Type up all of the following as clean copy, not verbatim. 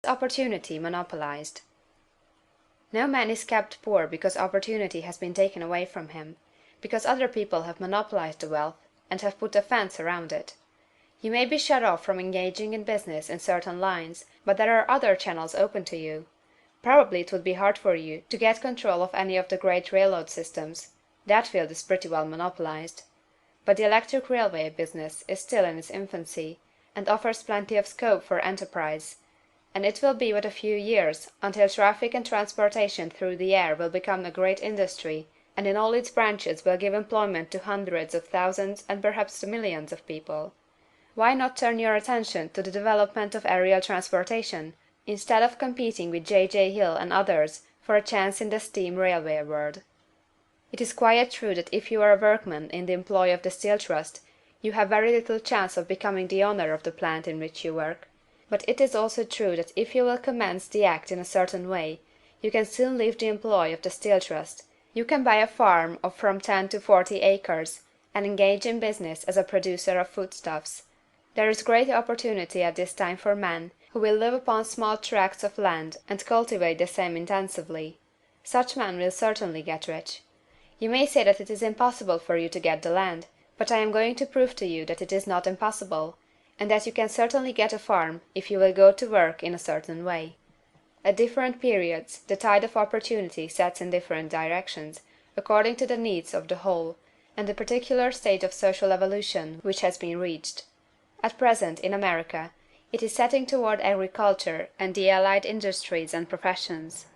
Opportunity monopolized. No man is kept poor because opportunity has been taken away from him, because other people have monopolized the wealth, and have put a fence around it. You may be shut off from engaging in business in certain lines, but there are other channels open to you. Probably it would be hard for you to get control of any of the great railroad systems. That field is pretty well monopolized. But the electric railway business is still in its infancy, and offers plenty of scope for enterprise, and it will be but a few years until traffic and transportation through the air will become a great industry, and in all its branches will give employment to hundreds of thousands and perhaps to millions of people. Why not turn your attention to the development of aerial transportation, instead of competing with J. Hill and others for a chance in the steam railway world? It is quite true that if you are a workman in the employ of the Steel Trust, you have very little chance of becoming the owner of the plant in which you work. But it is also true that if you will commence the act in a certain way, you can soon leave the employ of the Steel Trust. You can buy a farm of from 10 to 40 acres, and engage in business as a producer of foodstuffs. There is great opportunity at this time for men who will live upon small tracts of land and cultivate the same intensively. Such men will certainly get rich. You may say that it is impossible for you to get the land, but I am going to prove to you that it is not impossible, and that you can certainly get a farm if you will go to work in a certain way. At different periods the tide of opportunity sets in different directions, according to the needs of the whole, and the particular state of social evolution which has been reached. At present, in America, it is setting toward agriculture and the allied industries and professions.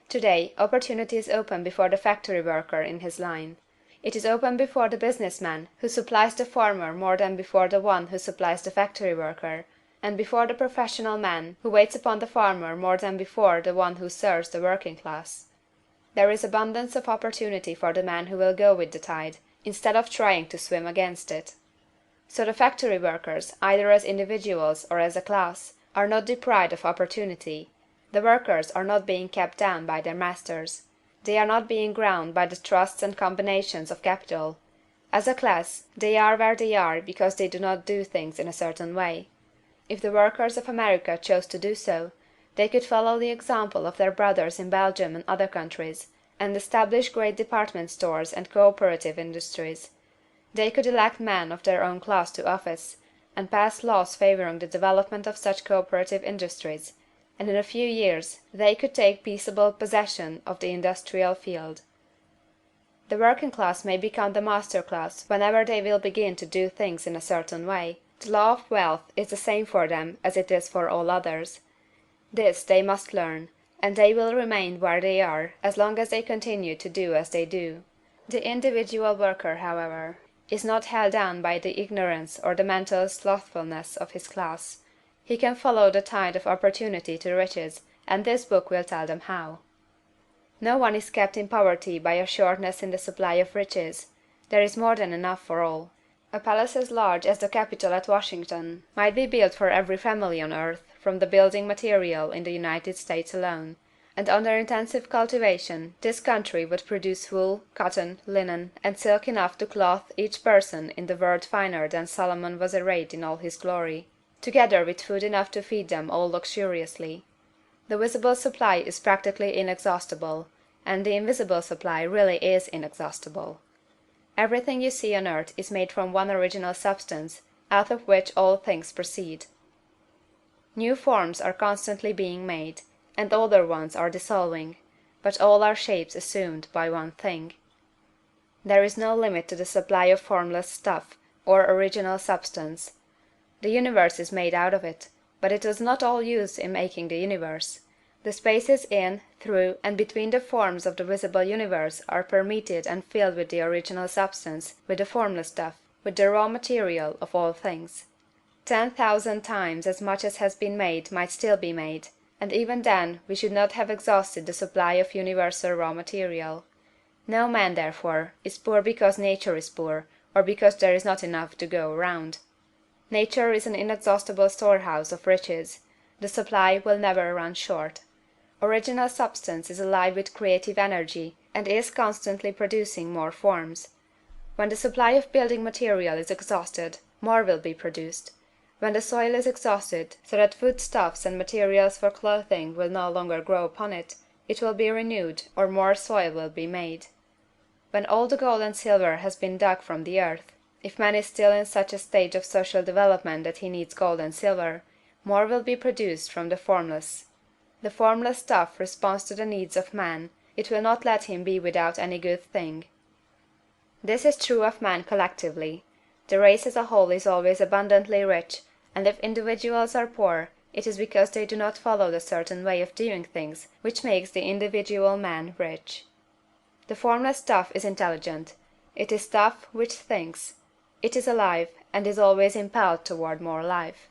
Today, opportunity is open before the factory worker in his line. It is open before the business man who supplies the farmer more than before the one who supplies the factory worker, and before the professional man who waits upon the farmer more than before the one who serves the working class. There is abundance of opportunity for the man who will go with the tide, instead of trying to swim against it. So the factory workers, either as individuals or as a class, are not deprived of opportunity. The workers are not being kept down by their masters. They are not being ground by the trusts and combinations of capital. As a class, they are where they are because they do not do things in a certain way. If the workers of America chose to do so, they could follow the example of their brothers in Belgium and other countries, and establish great department stores and cooperative industries. They could elect men of their own class to office, and pass laws favoring the development of such cooperative industries, and in a few years they could take peaceable possession of the industrial field. The working class may become the master class whenever they will begin to do things in a certain way. The law of wealth is the same for them as it is for all others. This they must learn, and they will remain where they are as long as they continue to do as they do. The individual worker, however, is not held down by the ignorance or the mental slothfulness of his class. He can follow the tide of opportunity to riches, and this book will tell them how. No one is kept in poverty by a shortness in the supply of riches. There is more than enough for all. A palace as large as the Capitol at Washington might be built for every family on earth from the building material in the United States alone, and under intensive cultivation this country would produce wool, cotton, linen, and silk enough to clothe each person in the world finer than Solomon was arrayed in all his glory, together with food enough to feed them all luxuriously. The visible supply is practically inexhaustible, and the invisible supply really is inexhaustible. Everything you see on earth is made from one original substance, out of which all things proceed. New forms are constantly being made, and older ones are dissolving, but all are shapes assumed by one thing. There is no limit to the supply of formless stuff, or original substance. The universe is made out of it, but it is not all used in making the universe. The spaces in, through, and between the forms of the visible universe are permeated and filled with the original substance, with the formless stuff, with the raw material of all things. 10,000 times as much as has been made might still be made, and even then we should not have exhausted the supply of universal raw material. No man, therefore, is poor because nature is poor, or because there is not enough to go round. Nature is an inexhaustible storehouse of riches. The supply will never run short. Original substance is alive with creative energy, and is constantly producing more forms. When the supply of building material is exhausted, more will be produced. When the soil is exhausted, so that foodstuffs and materials for clothing will no longer grow upon it, it will be renewed, or more soil will be made. When all the gold and silver has been dug from the earth, if man is still in such a stage of social development that he needs gold and silver, more will be produced from the formless. The formless stuff responds to the needs of man, it will not let him be without any good thing. This is true of man collectively. The race as a whole is always abundantly rich, and if individuals are poor, it is because they do not follow the certain way of doing things which makes the individual man rich. The formless stuff is intelligent. It is stuff which thinks. It is alive, and is always impelled toward more life.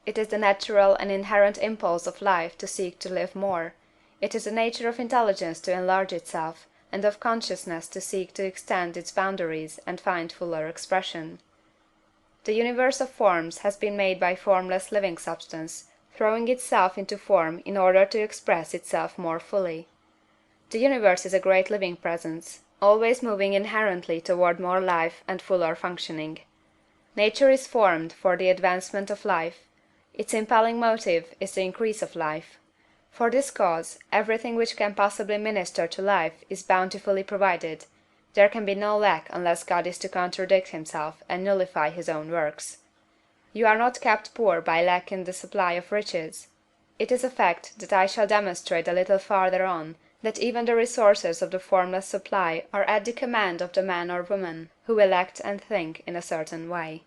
It is the natural and inherent impulse of life to seek to live more. It is the nature of intelligence to enlarge itself, and of consciousness to seek to extend its boundaries and find fuller expression. The universe of forms has been made by formless living substance, throwing itself into form in order to express itself more fully. The universe is a great living presence, always moving inherently toward more life and fuller functioning. Nature is formed for the advancement of life. Its impelling motive is the increase of life. For this cause, everything which can possibly minister to life is bountifully provided. There can be no lack unless God is to contradict himself and nullify his own works. You are not kept poor by lack in the supply of riches. It is a fact that I shall demonstrate a little farther on, that even the resources of the formless supply are at the command of the man or woman who will act and think in a certain way.